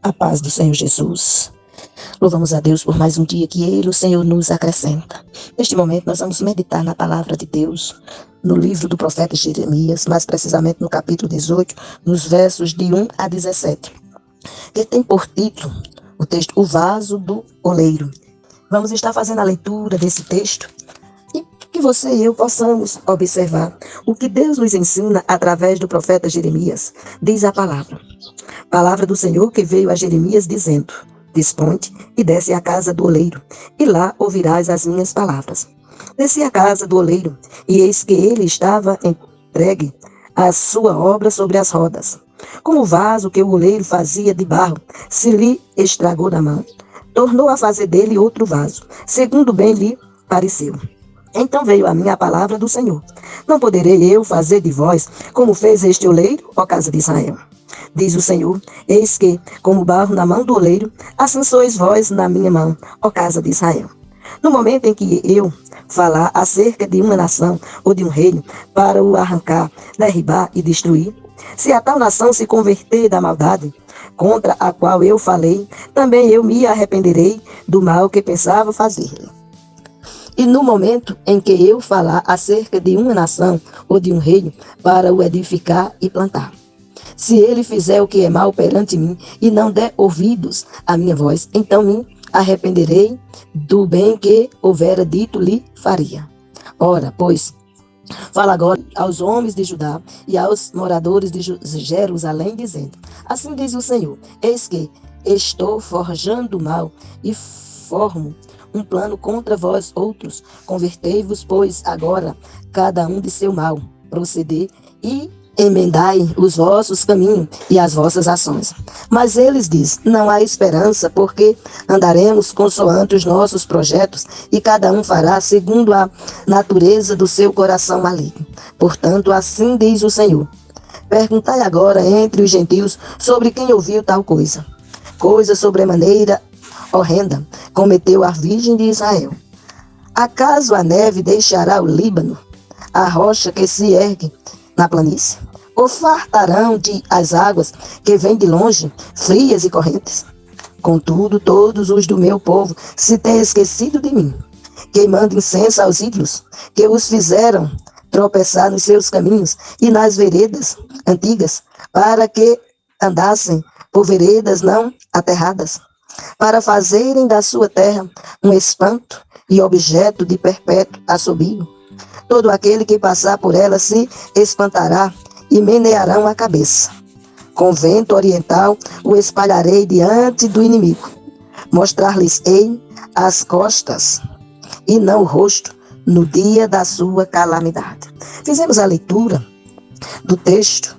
A paz do Senhor Jesus. Louvamos a Deus por mais um dia que Ele, o Senhor, nos acrescenta. Neste momento nós vamos meditar na palavra de Deus, no livro do profeta Jeremias, mais precisamente no capítulo 18, nos versos de 1 a 17, que tem por título o texto O Vaso do Oleiro. Vamos estar fazendo a leitura desse texto e que você e eu possamos observar o que Deus nos ensina através do profeta Jeremias. Diz a palavra do Senhor que veio a Jeremias dizendo: Dispõe-te e desce à casa do oleiro, e lá ouvirás as minhas palavras. Desci à casa do oleiro, e eis que ele estava entregue à sua obra sobre as rodas. Como o vaso que o oleiro fazia de barro se lhe estragou na mão, tornou a fazer dele outro vaso, segundo bem lhe pareceu. Então veio a mim a palavra do Senhor: Não poderei eu fazer de vós como fez este oleiro, ó casa de Israel? Diz o Senhor: Eis que, como barro na mão do oleiro, assim sois vós na minha mão, ó casa de Israel. No momento em que eu falar acerca de uma nação ou de um reino, para o arrancar, derribar e destruir, se a tal nação se converter da maldade contra a qual eu falei, também eu me arrependerei do mal que pensava fazer-lhe. E no momento em que eu falar acerca de uma nação ou de um reino, para o edificar e plantar, se ele fizer o que é mal perante mim e não der ouvidos à minha voz, então me arrependerei do bem que houvera dito lhe faria. Ora, pois, fala agora aos homens de Judá e aos moradores de Jerusalém, dizendo: Assim diz o Senhor: Eis que estou forjando mal e formo um plano contra vós outros. Convertei-vos, pois, agora, cada um de seu mal proceder, e emendai os vossos caminhos e as vossas ações. Mas eles dizem: não há esperança, porque andaremos consoante os nossos projetos, e cada um fará segundo a natureza do seu coração maligno. Portanto, assim diz o Senhor: perguntai agora entre os gentios sobre quem ouviu tal coisa sobremaneira horrenda cometeu a Virgem de Israel. Acaso a neve deixará o Líbano, a rocha que se ergue na planície? Ou fartarão de as águas que vêm de longe, frias e correntes? Contudo, todos os do meu povo se têm esquecido de mim, queimando incenso aos ídolos, que os fizeram tropeçar nos seus caminhos e nas veredas antigas, para que andassem por veredas não aterradas, para fazerem da sua terra um espanto e objeto de perpétuo assobio. Todo aquele que passar por ela se espantará e menearão a cabeça. Com vento oriental o espalharei diante do inimigo. Mostrar-lhes-ei as costas e não o rosto no dia da sua calamidade. Fizemos a leitura do texto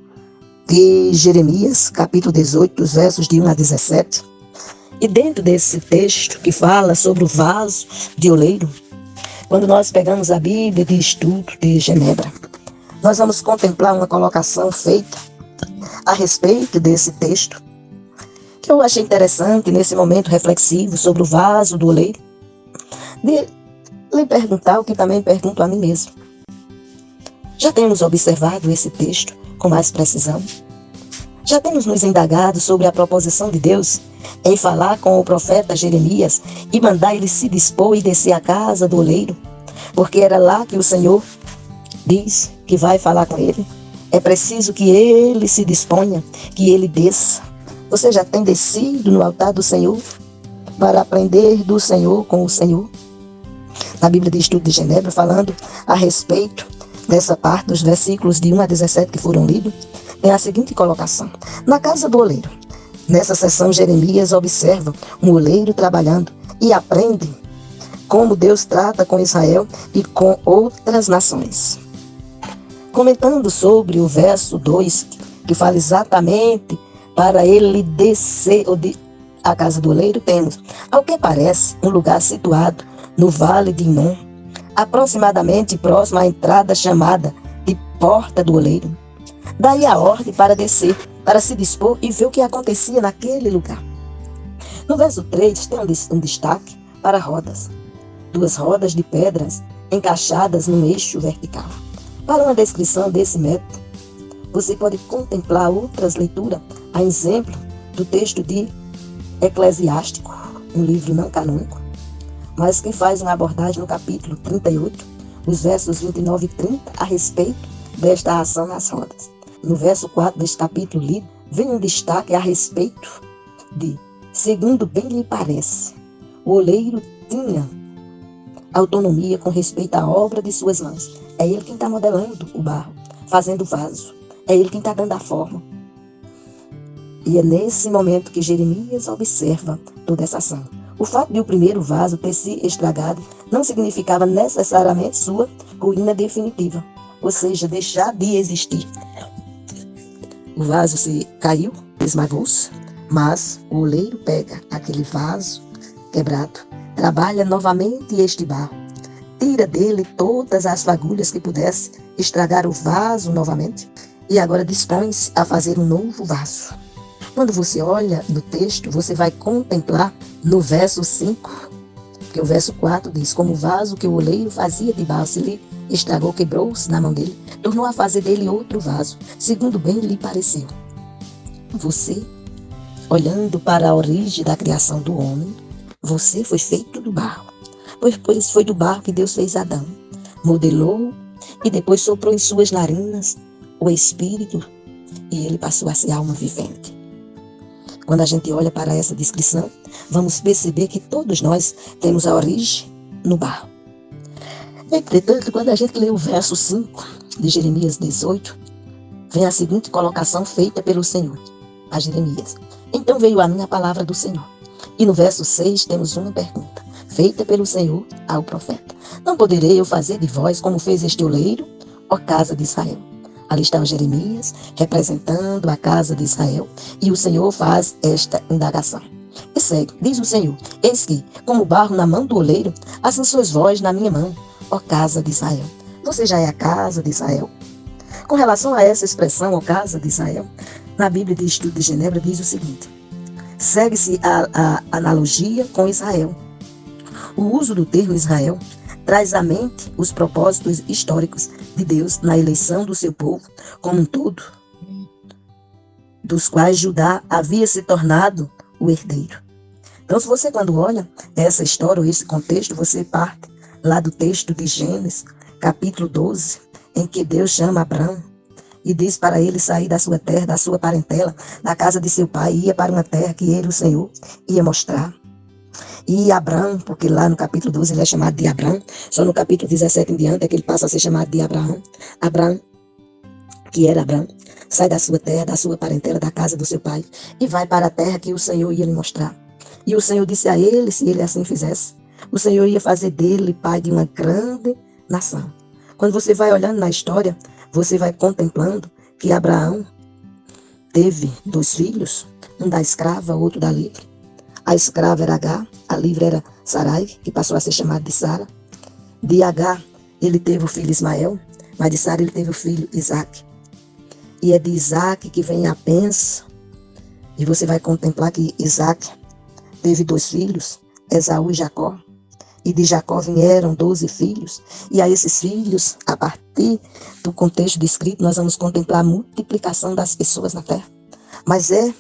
de Jeremias, capítulo 18, dos versos de 1 a 17. E dentro desse texto que fala sobre o vaso de oleiro, quando nós pegamos a Bíblia de estudo de Genebra, nós vamos contemplar uma colocação feita a respeito desse texto, que eu achei interessante nesse momento reflexivo sobre o vaso do oleiro, de lhe perguntar o que também pergunto a mim mesmo. Já temos observado esse texto com mais precisão? Já temos nos indagado sobre a proposição de Deus em falar com o profeta Jeremias e mandar ele se dispor e descer à casa do oleiro, porque era lá que o Senhor diz que vai falar com ele? É preciso que ele se disponha, que ele desça. Você já tem descido no altar do Senhor para aprender do Senhor com o Senhor? Na Bíblia de Estudo de Genebra, falando a respeito dessa parte dos versículos de 1 a 17 que foram lidos, tem a seguinte colocação: na casa do oleiro. Nessa sessão, Jeremias observa um oleiro trabalhando e aprende como Deus trata com Israel e com outras nações. Comentando sobre o verso 2, que fala exatamente para ele descer à casa do oleiro, temos, ao que parece, um lugar situado no vale de Inom, aproximadamente próximo à entrada chamada de Porta do Oleiro. Daí a ordem para descer, para se dispor e ver o que acontecia naquele lugar. No verso 3 tem um destaque para rodas. 2 rodas de pedras encaixadas num eixo vertical. Para uma descrição desse método, você pode contemplar outras leituras, a exemplo do texto de Eclesiástico, um livro não canônico, mas que faz uma abordagem no capítulo 38, os versos 29 e 30, a respeito desta ação nas rodas. No verso 4 deste capítulo lido, vem um destaque a respeito de, segundo bem lhe parece, o oleiro tinha autonomia com respeito à obra de suas mãos. É ele quem está modelando o barro, fazendo o vaso. É ele quem está dando a forma. E é nesse momento que Jeremias observa toda essa ação. O fato de o primeiro vaso ter se estragado não significava necessariamente sua ruína definitiva, ou seja, deixar de existir. O vaso se caiu, esmagou-se, mas o oleiro pega aquele vaso quebrado, trabalha novamente este barro, tira dele todas as fagulhas que pudesse estragar o vaso novamente e agora dispõe-se a fazer um novo vaso. Quando você olha no texto, você vai contemplar no verso 5, que o verso 4 diz: como o vaso que o oleiro fazia de barro se lhe estragou, quebrou-se na mão dele, tornou a fazer dele outro vaso, segundo bem lhe pareceu. Você, olhando para a origem da criação do homem, você foi feito do barro, pois foi do barro que Deus fez Adão, modelou e depois soprou em suas narinas o Espírito e ele passou a ser alma vivente. Quando a gente olha para essa descrição, vamos perceber que todos nós temos a origem no barro. Entretanto, quando a gente lê o verso 5 de Jeremias 18, vem a seguinte colocação feita pelo Senhor a Jeremias: então veio a mim a palavra do Senhor. E no verso 6 temos uma pergunta, feita pelo Senhor ao profeta: não poderei eu fazer de vós como fez este oleiro, ó casa de Israel? Ali está o Jeremias, representando a casa de Israel, e o Senhor faz esta indagação. E segue, diz o Senhor: eis que, como barro na mão do oleiro, assim sois vós na minha mão, ó casa de Israel. Você já é a casa de Israel? Com relação a essa expressão, ó casa de Israel, na Bíblia de Estudo de Genebra diz o seguinte: segue-se a analogia com Israel. O uso do termo Israel traz à mente os propósitos históricos de Deus na eleição do seu povo como um todo, dos quais Judá havia se tornado o herdeiro. Então, se você, quando olha essa história ou esse contexto, você parte lá do texto de Gênesis, capítulo 12, em que Deus chama Abraão e diz para ele sair da sua terra, da sua parentela, da casa de seu pai, e ia para uma terra que ele, o Senhor, ia mostrar. E Abraão, porque lá no capítulo 12 ele é chamado de Abraão, só no capítulo 17 em diante é que ele passa a ser chamado de Abraão. Abraão, que era Abraão, sai da sua terra, da sua parentela, da casa do seu pai, e vai para a terra que o Senhor ia lhe mostrar. E o Senhor disse a ele, se ele assim fizesse, o Senhor ia fazer dele pai de uma grande nação. Quando você vai olhando na história, você vai contemplando que Abraão teve 2 filhos, um da escrava, outro da livre. A escrava era Agar, a livre era Sarai, que passou a ser chamada de Sara. De Agar, ele teve o filho Ismael, mas de Sara ele teve o filho Isaque. E é de Isaque que vem a bênção. E você vai contemplar que Isaque teve 2 filhos, Esaú e Jacó. E de Jacó vieram 12 filhos. E a esses filhos, a partir do contexto descrito, nós vamos contemplar a multiplicação das pessoas na terra. Mas é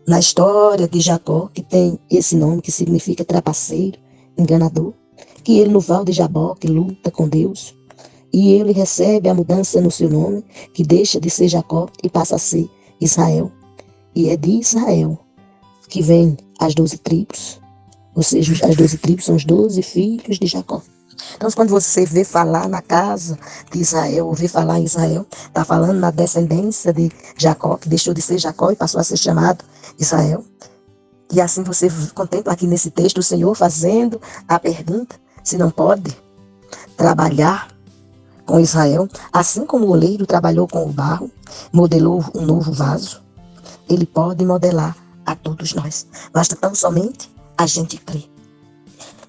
na história de Jacó, que tem esse nome que significa trapaceiro, enganador, que ele no Val de Jaboque luta com Deus, e ele recebe a mudança no seu nome, que deixa de ser Jacó e passa a ser Israel. E é de Israel que vem as 12 tribos, ou seja, as 12 tribos são os 12 filhos de Jacó. Então, quando você vê falar na casa de Israel, ou vê falar em Israel, está falando na descendência de Jacó, que deixou de ser Jacó e passou a ser chamado Israel. E assim você contempla aqui nesse texto o Senhor fazendo a pergunta se não pode trabalhar com Israel, assim como o oleiro trabalhou com o barro, modelou um novo vaso, ele pode modelar a todos nós. Basta tão somente a gente crer.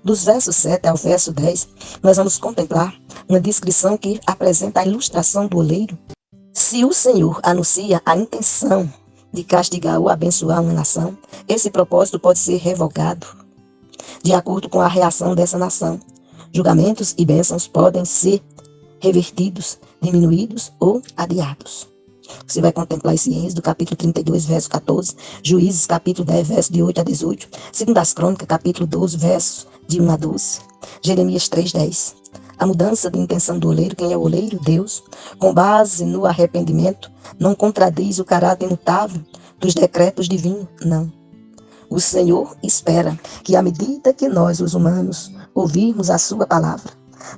Dos versos 7 ao verso 10, nós vamos contemplar uma descrição que apresenta a ilustração do oleiro. Se o Senhor anuncia a intenção de castigar ou abençoar uma nação, esse propósito pode ser revogado de acordo com a reação dessa nação. Julgamentos e bênçãos podem ser revertidos, diminuídos ou adiados. Você vai contemplar esse Êxodo, capítulo 32, verso 14, Juízes, capítulo 10, verso de 8 a 18, Segundas Crônicas, capítulo 12, versos de 1 a 12, Jeremias 3, 10. A mudança de intenção do oleiro, quem é o oleiro? Deus. Com base no arrependimento, não contradiz o caráter imutável dos decretos divinos, não. O Senhor espera que, à medida que nós, os humanos, ouvirmos a sua palavra,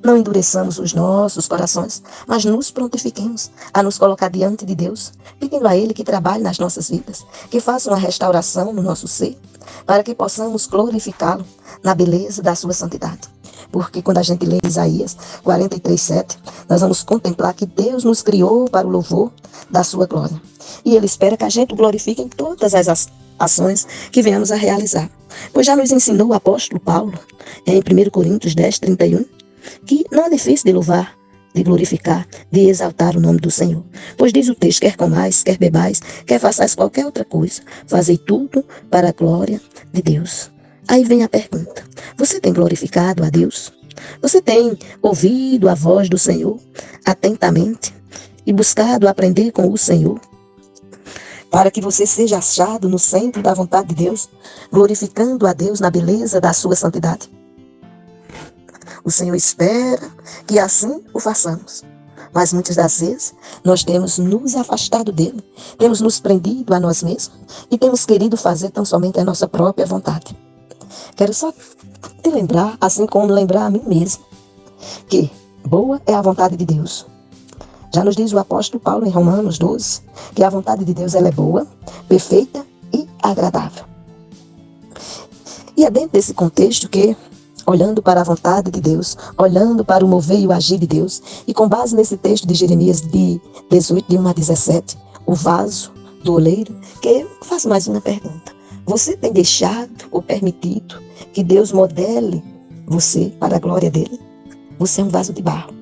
não endureçamos os nossos corações, mas nos prontifiquemos a nos colocar diante de Deus, pedindo a Ele que trabalhe nas nossas vidas, que faça uma restauração no nosso ser, para que possamos glorificá-lo na beleza da sua santidade. Porque quando a gente lê Isaías 43, 7, nós vamos contemplar que Deus nos criou para o louvor da sua glória. E Ele espera que a gente o glorifique em todas as ações que venhamos a realizar. Pois já nos ensinou o apóstolo Paulo, em 1 Coríntios 10, 31, que não é difícil de louvar, de glorificar, de exaltar o nome do Senhor. Pois diz o texto, quer comais, quer bebais, quer façais qualquer outra coisa, fazei tudo para a glória de Deus. Aí vem a pergunta, você tem glorificado a Deus? Você tem ouvido a voz do Senhor atentamente e buscado aprender com o Senhor? Para que você seja achado no centro da vontade de Deus, glorificando a Deus na beleza da sua santidade. O Senhor espera que assim o façamos. Mas muitas das vezes nós temos nos afastado dele, temos nos prendido a nós mesmos e temos querido fazer tão somente a nossa própria vontade. Quero só te lembrar, assim como lembrar a mim mesmo, que boa é a vontade de Deus. Já nos diz o apóstolo Paulo em Romanos 12, que a vontade de Deus ela é boa, perfeita e agradável. E é dentro desse contexto que, olhando para a vontade de Deus, olhando para o mover e o agir de Deus, e com base nesse texto de Jeremias de 18, de 1 a 17, o vaso do oleiro, que eu faço mais uma pergunta. Você tem deixado ou permitido que Deus modele você para a glória dele? Você é um vaso de barro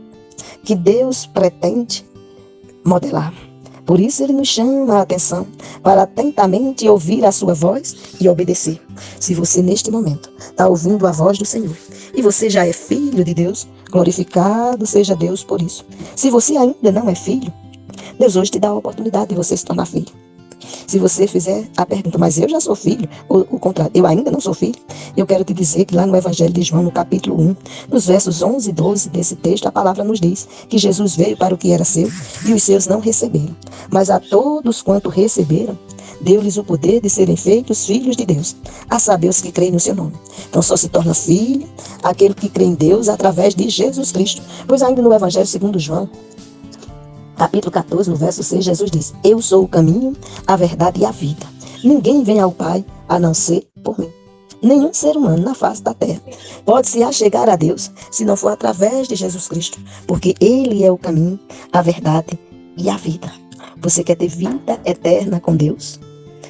que Deus pretende modelar. Por isso ele nos chama a atenção para atentamente ouvir a sua voz e obedecer. Se você neste momento está ouvindo a voz do Senhor e você já é filho de Deus, glorificado seja Deus por isso. Se você ainda não é filho, Deus hoje te dá a oportunidade de você se tornar filho. Se você fizer a pergunta, mas eu já sou filho, ou o contrário, eu ainda não sou filho, eu quero te dizer que lá no Evangelho de João, no capítulo 1, nos versos 11 e 12 desse texto, a palavra nos diz que Jesus veio para o que era seu e os seus não receberam. Mas a todos quanto receberam, deu-lhes o poder de serem feitos filhos de Deus, a saber os que creem no seu nome. Então só se torna filho aquele que crê em Deus através de Jesus Cristo. Pois ainda no Evangelho segundo João, capítulo 14, no verso 6, Jesus diz, eu sou o caminho, a verdade e a vida. Ninguém vem ao Pai a não ser por mim. Nenhum ser humano na face da terra pode se achegar a Deus se não for através de Jesus Cristo, porque Ele é o caminho, a verdade e a vida. Você quer ter vida eterna com Deus?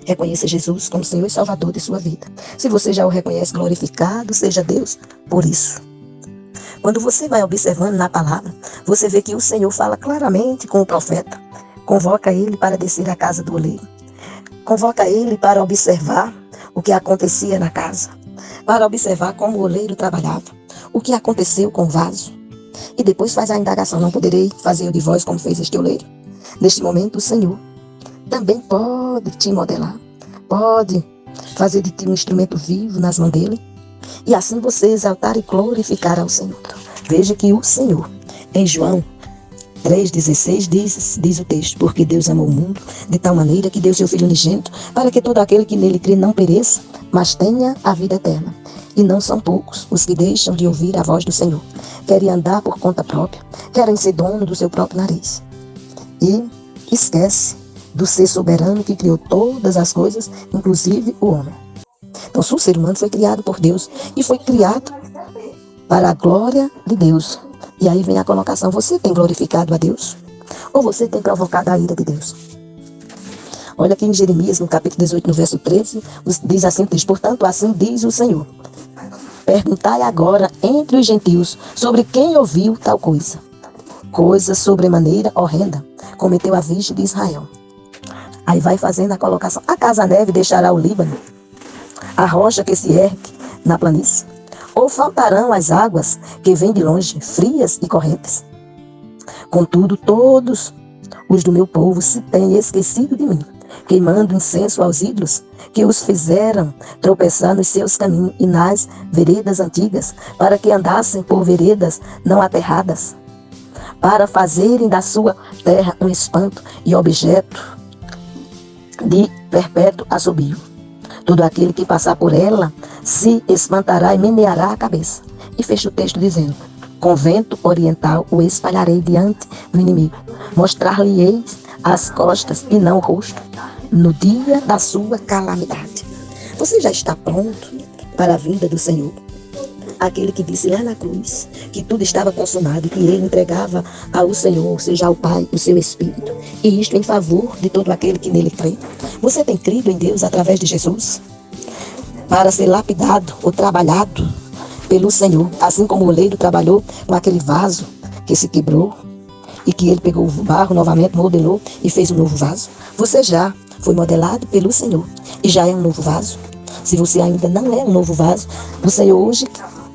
Reconheça Jesus como Senhor e Salvador de sua vida. Se você já o reconhece, glorificado seja Deus por isso. Quando você vai observando na palavra, você vê que o Senhor fala claramente com o profeta. Convoca ele para descer à casa do oleiro. Convoca ele para observar o que acontecia na casa. Para observar como o oleiro trabalhava. O que aconteceu com o vaso. E depois faz a indagação, não poderei fazer eu de vós como fez este oleiro. Neste momento o Senhor também pode te modelar. Pode fazer de ti um instrumento vivo nas mãos dele. E assim você exaltar e glorificar ao Senhor. Veja que o Senhor, em João 3,16, diz o texto, porque Deus amou o mundo de tal maneira que deu seu Filho unigênito, para que todo aquele que nele crê não pereça, mas tenha a vida eterna. E não são poucos os que deixam de ouvir a voz do Senhor. Querem andar por conta própria, querem ser dono do seu próprio nariz. E esquece do ser soberano que criou todas as coisas, inclusive o homem. Então, o ser humano foi criado por Deus e foi criado para a glória de Deus. E aí vem a colocação, você tem glorificado a Deus? Ou você tem provocado a ira de Deus? Olha aqui em Jeremias, no capítulo 18, no verso 13, diz assim, portanto, assim diz o Senhor. Perguntai agora entre os gentios sobre quem ouviu tal coisa. Coisa sobremaneira horrenda, cometeu a Virgem de Israel. Aí vai fazendo a colocação, acaso a neve deixará o Líbano? A rocha que se ergue na planície? Ou faltarão as águas que vêm de longe, frias e correntes? Contudo, todos os do meu povo se têm esquecido de mim, queimando incenso aos ídolos, que os fizeram tropeçar nos seus caminhos e nas veredas antigas, para que andassem por veredas não aterradas, para fazerem da sua terra um espanto e objeto de perpétuo assobio. Todo aquele que passar por ela se espantará e meneará a cabeça. E fecha o texto dizendo: com vento oriental o espalharei diante do inimigo, mostrar-lhe-ei as costas e não o rosto, no dia da sua calamidade. Você já está pronto para a vinda do Senhor? Aquele que disse lá na cruz que tudo estava consumado, que ele entregava ao Senhor, seja ao Pai, o seu Espírito, e isto em favor de todo aquele que nele crê. Você tem crido em Deus através de Jesus para ser lapidado ou trabalhado pelo Senhor, assim como o oleiro trabalhou com aquele vaso que se quebrou e que ele pegou o barro novamente, modelou e fez um novo vaso? Você já foi modelado pelo Senhor e já é um novo vaso? Se você ainda não é um novo vaso, o Senhor hoje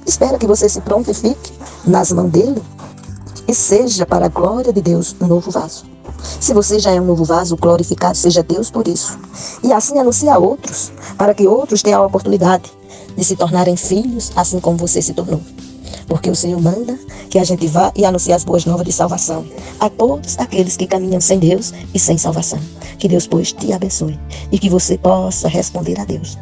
espera que você se prontifique nas mãos dele e seja para a glória de Deus um novo vaso. Se você já é um novo vaso, glorificado seja Deus por isso. E assim anuncia a outros, para que outros tenham a oportunidade de se tornarem filhos, assim como você se tornou. Porque o Senhor manda que a gente vá e anuncie as boas novas de salvação a todos aqueles que caminham sem Deus e sem salvação. Que Deus, pois, te abençoe e que você possa responder a Deus: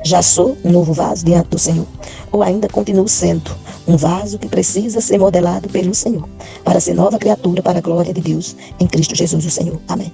já sou um novo vaso diante do Senhor, ou ainda continuo sendo um vaso que precisa ser modelado pelo Senhor, para ser nova criatura para a glória de Deus, em Cristo Jesus o Senhor. Amém.